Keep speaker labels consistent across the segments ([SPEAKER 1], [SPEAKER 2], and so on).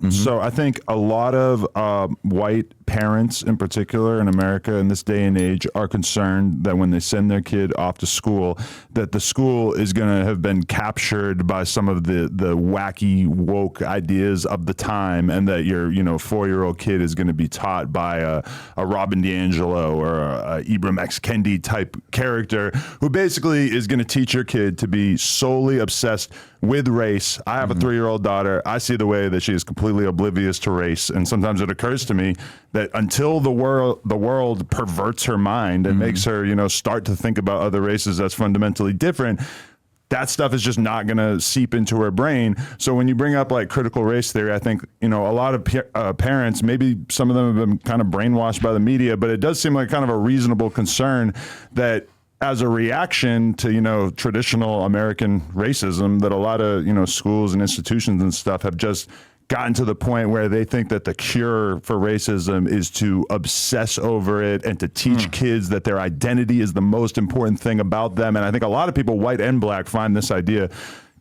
[SPEAKER 1] So I think a lot of white parents in particular in America in this day and age are concerned that when they send their kid off to school, that the school is going to have been captured by some of the wacky woke ideas of the time, and that your 4-year-old kid is going to be taught by a Robin DiAngelo or a Ibram X. Kendi type character who basically is going to teach your kid to be solely obsessed with race. I have a 3-year-old daughter. I see the way that she is completely oblivious to race, and sometimes it occurs to me that until the world perverts her mind and makes her, start to think about other races that's fundamentally different, that stuff is just not going to seep into her brain. So when you bring up like critical race theory, I think, a lot of parents, maybe some of them have been kind of brainwashed by the media, but it does seem like kind of a reasonable concern that as a reaction to, traditional American racism, that a lot of, schools and institutions and stuff have just gotten to the point where they think that the cure for racism is to obsess over it and to teach kids that their identity is the most important thing about them. And I think a lot of people, white and black, find this idea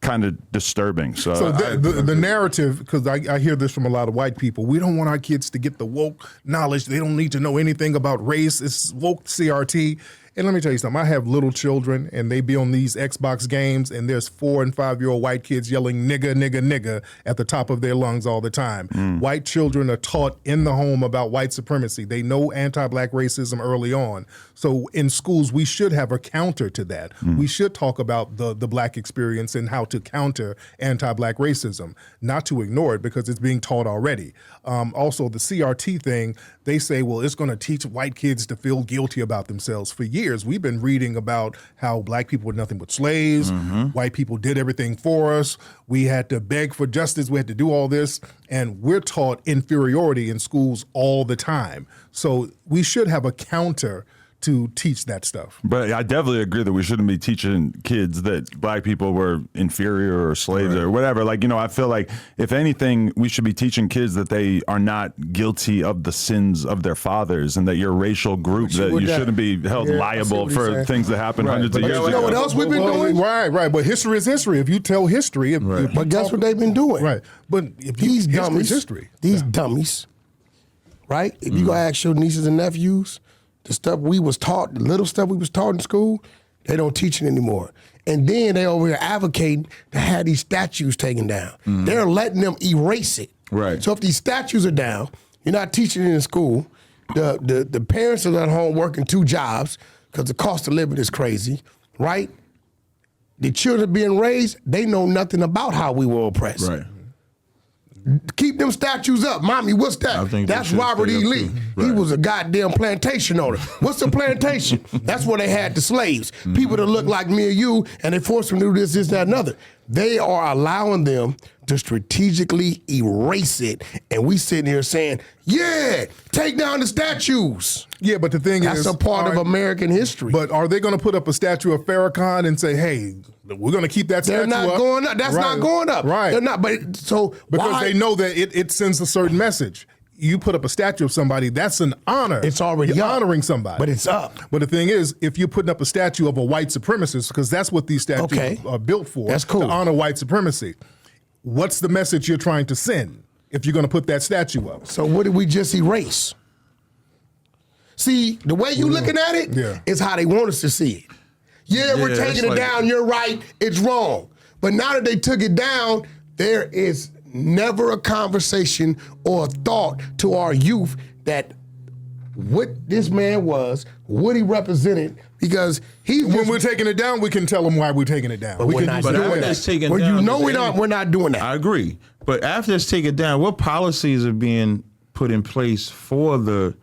[SPEAKER 1] kind of disturbing. So
[SPEAKER 2] the narrative, because I hear this from a lot of white people, we don't want our kids to get the woke knowledge. They don't need to know anything about race. It's woke CRT. And let me tell you something, I have little children and they be on these Xbox games and there's 4- and 5-year-old white kids yelling nigga, nigga, nigga at the top of their lungs all the time. White children are taught in the home about white supremacy. They know anti-black racism early on. So in schools, we should have a counter to that. We should talk about the black experience and how to counter anti-black racism, not to ignore it because it's being taught already. Also, the CRT thing, they say, well, it's going to teach white kids to feel guilty about themselves. For years, we've been reading about how black people were nothing but slaves, white people did everything for us, we had to beg for justice, we had to do all this, and we're taught inferiority in schools all the time. So we should have a counter to teach that stuff.
[SPEAKER 1] But I definitely agree that we shouldn't be teaching kids that black people were inferior or slaves or whatever. Like, I feel like if anything, we should be teaching kids that they are not guilty of the sins of their fathers and that your racial group, that you shouldn't be held liable for things that happened hundreds of years ago.
[SPEAKER 3] You know what else we've been doing?
[SPEAKER 2] Right. But history is history. If you tell history.
[SPEAKER 3] But guess what they've been doing?
[SPEAKER 2] Right. But if
[SPEAKER 3] these dummies,
[SPEAKER 2] history.
[SPEAKER 3] Dummies, right? If you go ask your nieces and nephews, the stuff we was taught, the little stuff we was taught in school, they don't teach it anymore. And then they over here advocating to have these statues taken down. They're letting them erase it.
[SPEAKER 4] Right.
[SPEAKER 3] So if these statues are down, you're not teaching it in school, the parents are at home working 2 jobs because the cost of living is crazy, right? The children being raised, they know nothing about how we were oppressed.
[SPEAKER 4] Right.
[SPEAKER 3] Keep them statues up. Mommy, what's that? That's Robert E. Lee.
[SPEAKER 4] Right.
[SPEAKER 3] He was a goddamn plantation owner. What's a plantation? That's where they had the slaves. People that look like me or you, and they forced them to do this, that, and another. They are allowing them to strategically erase it. And we sitting here saying, yeah, take down the statues.
[SPEAKER 2] Yeah, but the thing
[SPEAKER 3] That's a part of American history.
[SPEAKER 2] But are they going to put up a statue of Farrakhan and say, hey, we're going to keep that statue up?
[SPEAKER 3] They're not going up. That's not going up.
[SPEAKER 2] Right.
[SPEAKER 3] They're not. But so
[SPEAKER 2] because they know that it sends a certain message. You put up a statue of somebody, that's an honor.
[SPEAKER 3] It's already
[SPEAKER 2] You're
[SPEAKER 3] up.
[SPEAKER 2] honoring somebody.
[SPEAKER 3] But it's up.
[SPEAKER 2] But the thing is, if you're putting up a statue of a white supremacist, because that's what these statues are built for,
[SPEAKER 3] that's cool.
[SPEAKER 2] To honor white supremacy, what's the message you're trying to send if you're going to put that statue up?
[SPEAKER 3] So what did we just erase? See, the way you looking at it is how they want us to see it. Yeah, we're taking it down, you're right, it's wrong. But now that they took it down, there is never a conversation or a thought to our youth that what this man was, what he represented, because
[SPEAKER 2] when we're taking it down, we can tell them why we're taking it down.
[SPEAKER 3] But
[SPEAKER 2] we
[SPEAKER 3] we're
[SPEAKER 2] can
[SPEAKER 3] not doing that. Well, you know we're not doing that.
[SPEAKER 4] I agree. But after it's taken down, what policies are being put in place for the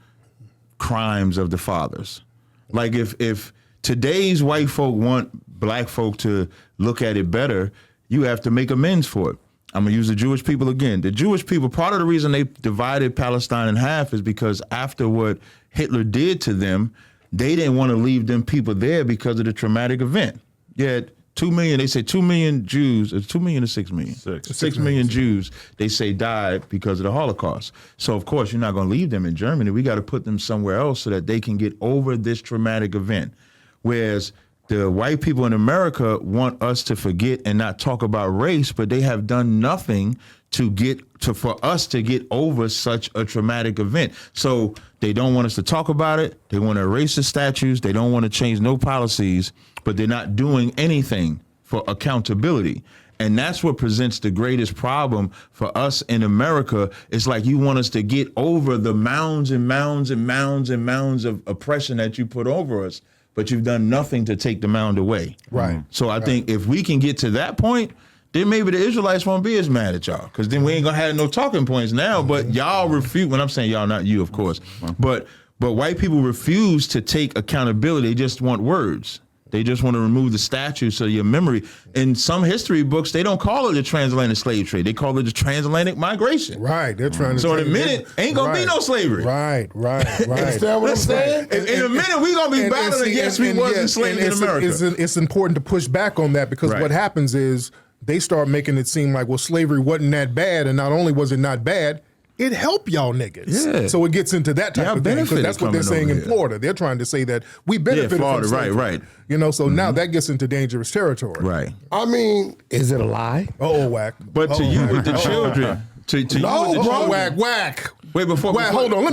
[SPEAKER 4] crimes of the fathers? Like if today's white folk want black folk to look at it better, you have to make amends for it. I'm going to use the Jewish people again. The Jewish people, part of the reason they divided Palestine in half is because after what Hitler did to them, they didn't want to leave them people there because of the traumatic event. Yet 2 million, they say 2 million Jews, 2 million or 6 million? 6 million Jews, they say died because of the Holocaust. So of course you're not going to leave them in Germany. We got to put them somewhere else so that they can get over this traumatic event. Whereas the white people in America want us to forget and not talk about race, but they have done nothing for us to get over such a traumatic event. So they don't want us to talk about it. They want to erase the statues. They don't want to change no policies, but they're not doing anything for accountability. And that's what presents the greatest problem for us in America. It's like you want us to get over the mounds and mounds and mounds and mounds of oppression that you put over us, but you've done nothing to take the mound away.
[SPEAKER 2] Right.
[SPEAKER 4] So I think if we can get to that point, then maybe the Israelites won't be as mad at y'all, because then we ain't gonna have no talking points now. But y'all refuse. When I'm saying y'all, not you, of course. But white people refuse to take accountability. They just want words. They just want to remove the statues so your memory. In some history books, they don't call it the transatlantic slave trade. They call it the transatlantic migration.
[SPEAKER 2] Right. They're trying to.
[SPEAKER 4] So in a minute, ain't gonna be no slavery.
[SPEAKER 2] Right.
[SPEAKER 3] Understand what I'm saying?
[SPEAKER 4] In a minute, we gonna be battling against we wasn't enslaved in America.
[SPEAKER 2] It's important to push back on that, because what happens is they start making it seem like, well, slavery wasn't that bad, and not only was it not bad, it helped y'all niggas. Yeah. So it gets into that type of thing, because that's what they're saying in Florida. They're trying to say that we benefited from slavery. Right. You know, so now that gets into dangerous territory.
[SPEAKER 4] Right.
[SPEAKER 3] I mean, is it a lie?
[SPEAKER 2] Wack.
[SPEAKER 4] But to you with the children, to you with the children.
[SPEAKER 2] Wack.
[SPEAKER 4] Wait, before
[SPEAKER 2] hold on.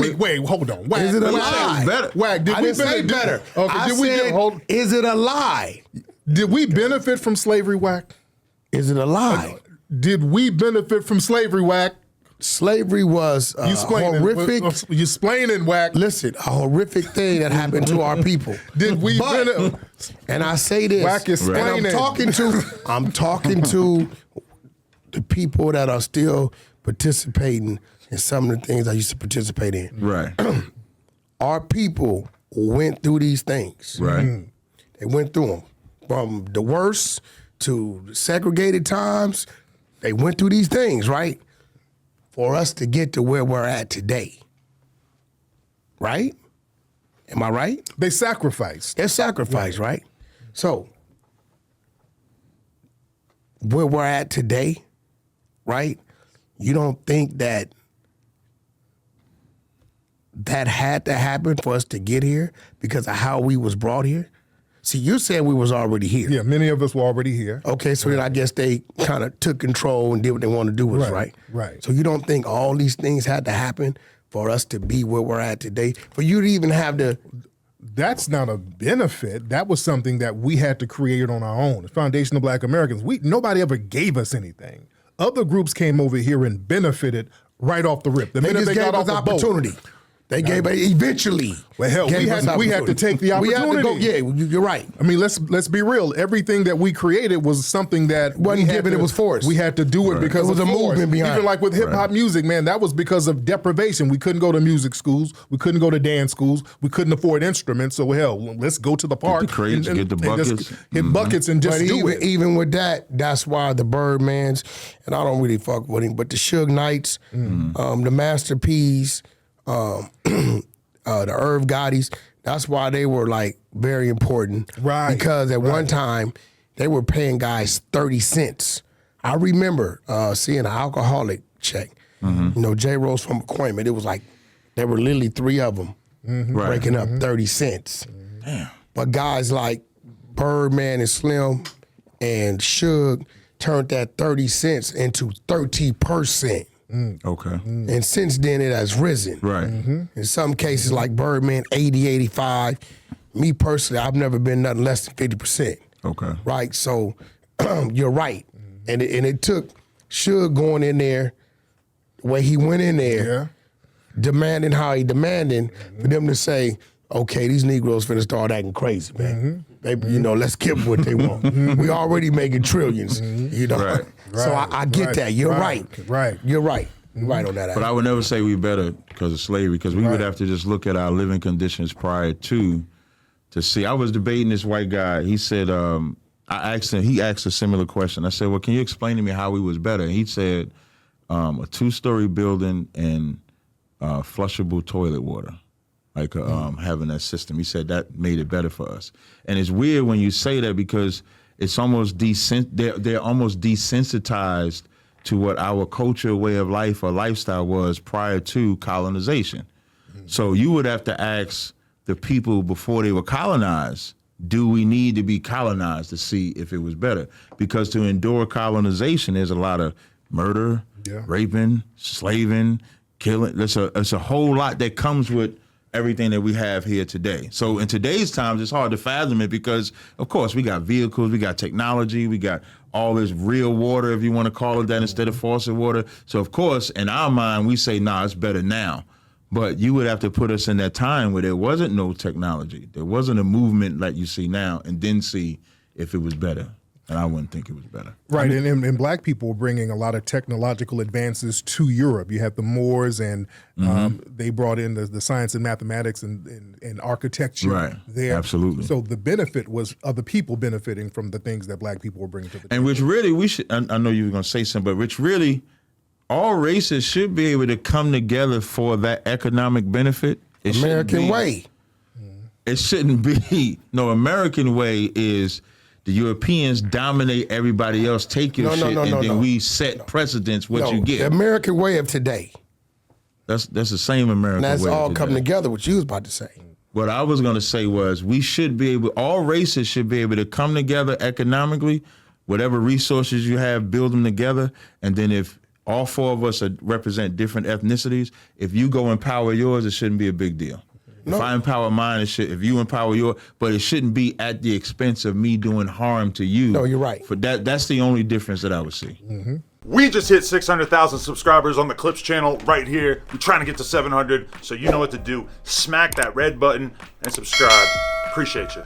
[SPEAKER 2] Hold on. Wack.
[SPEAKER 3] Is it a lie?
[SPEAKER 4] Better.
[SPEAKER 2] Wack, did we
[SPEAKER 3] say better?
[SPEAKER 2] Okay,
[SPEAKER 3] I said, is it a lie?
[SPEAKER 2] Did we benefit from slavery, Wack?
[SPEAKER 3] Is it a lie?
[SPEAKER 2] Did we benefit from slavery, Wack?
[SPEAKER 3] Slavery was horrific.
[SPEAKER 2] You explaining, Wack.
[SPEAKER 3] Listen, a horrific thing that happened to our people.
[SPEAKER 2] Did we benefit?
[SPEAKER 3] And I say this,
[SPEAKER 2] Wack explaining.
[SPEAKER 3] and I'm talking to the people that are still participating in some of the things I used to participate in.
[SPEAKER 4] Right.
[SPEAKER 3] Our people went through these things.
[SPEAKER 4] Right.
[SPEAKER 3] They went through them. From the worst to segregated times, they went through these things, right? For us to get to where we're at today. Right? Am I right?
[SPEAKER 2] They sacrificed.
[SPEAKER 3] They're sacrificed, right? So, where we're at today, right? You don't think that had to happen for us to get here because of how we was brought here? See, you said we was already here.
[SPEAKER 2] Yeah, many of us were already here.
[SPEAKER 3] Okay, so then I guess they kind of took control and did what they wanted to do with us, right?
[SPEAKER 2] Right.
[SPEAKER 3] So you don't think all these things had to happen for us to be where we're at today? For you to even have to...
[SPEAKER 2] That's not a benefit. That was something that we had to create on our own. The Foundation of Black Americans, nobody ever gave us anything. Other groups came over here and benefited right off the rip. The minute they got off the
[SPEAKER 3] opportunity.
[SPEAKER 2] boat.
[SPEAKER 3] They gave eventually.
[SPEAKER 2] Well, hell, we had to take the opportunity.
[SPEAKER 3] We had to go, yeah, you're right.
[SPEAKER 2] I mean, let's be real. Everything that we created was something that
[SPEAKER 3] wasn't given; it was forced.
[SPEAKER 2] We had to do it because
[SPEAKER 3] it was
[SPEAKER 2] of
[SPEAKER 3] a movement behind.
[SPEAKER 2] Even like with hip hop music, man, that was because of deprivation. We couldn't go to music schools. We couldn't go to dance schools. We couldn't afford instruments. So hell, let's go to the park,
[SPEAKER 4] get the crates, get the buckets,
[SPEAKER 2] hit buckets, and just do it.
[SPEAKER 3] Even with that, that's why the Birdmans, and I don't really fuck with him, but the Suge Knights, the Master P's. The Irv Gottis, that's why they were like very important.
[SPEAKER 2] Right.
[SPEAKER 3] Because at one time, they were paying guys 30 cents. I remember seeing an alcoholic check. You know, J. Rose from McCormick, it was like, there were literally 3 of them breaking up 30 cents.
[SPEAKER 4] Damn.
[SPEAKER 3] But guys like Birdman and Slim and Suge turned that 30 cents into 30%.
[SPEAKER 4] Okay.
[SPEAKER 3] And since then, it has risen.
[SPEAKER 4] Right.
[SPEAKER 3] In some cases, like Birdman, 80, 85. Me personally, I've never been nothing less than 50%.
[SPEAKER 4] Okay.
[SPEAKER 3] Right? So you're right. And it took Suge going in there, the way he went in there, demanding how he demanding, for them to say, okay, these Negroes finna start acting crazy, man. Baby, you know, let's give them what they want. We already making trillions, you know.
[SPEAKER 4] Right.
[SPEAKER 3] So I get that. You're right.
[SPEAKER 2] Right.
[SPEAKER 3] You're right. You're right on that.
[SPEAKER 4] But I would never say we better because of slavery, because we would have to just look at our living conditions prior to see. I was debating this white guy. He said, I asked him, he asked a similar question. I said, well, can you explain to me how we was better? And he said, a 2-story building and flushable toilet water. Like having that system. He said that made it better for us. And it's weird when you say that because it's almost they're almost desensitized to what our culture, way of life, or lifestyle was prior to colonization. So you would have to ask the people before they were colonized, do we need to be colonized to see if it was better? Because to endure colonization, there's a lot of murder, raping, slaving, killing. There's a whole lot that comes with everything that we have here today. So in today's times, it's hard to fathom it because, of course, we got vehicles, we got technology, we got all this real water, if you want to call it that, instead of faucet water. So, of course, in our mind, we say, nah, it's better now. But you would have to put us in that time where there wasn't no technology. There wasn't a movement like you see now, and then see if it was better. And I wouldn't think it was better.
[SPEAKER 2] Right, and black people were bringing a lot of technological advances to Europe. You had the Moors, and they brought in the science and mathematics and architecture there.
[SPEAKER 4] Absolutely.
[SPEAKER 2] So the benefit was other people benefiting from the things that black people were bringing to the table.
[SPEAKER 4] And which really, we should, I know you were going to say something, but which really, all races should be able to come together for that economic benefit.
[SPEAKER 3] American way.
[SPEAKER 4] It shouldn't be, no, American way is the Europeans dominate everybody else, take your shit, and then we set precedents what you get.
[SPEAKER 3] The American way of today.
[SPEAKER 4] That's the same American way.
[SPEAKER 3] And that's all coming together, what you was about to say.
[SPEAKER 4] What I was going to say was we should be able, all races should be able to come together economically, whatever resources you have, build them together, and then if all four of us represent different ethnicities, if you go empower yours, it shouldn't be a big deal. If I empower mine, if you empower yours, but it shouldn't be at the expense of me doing harm to you.
[SPEAKER 3] No, you're right.
[SPEAKER 4] For that's the only difference that I would see.
[SPEAKER 5] We just hit 600,000 subscribers on the Clips channel right here. We're trying to get to 700, so you know what to do. Smack that red button and subscribe. Appreciate you.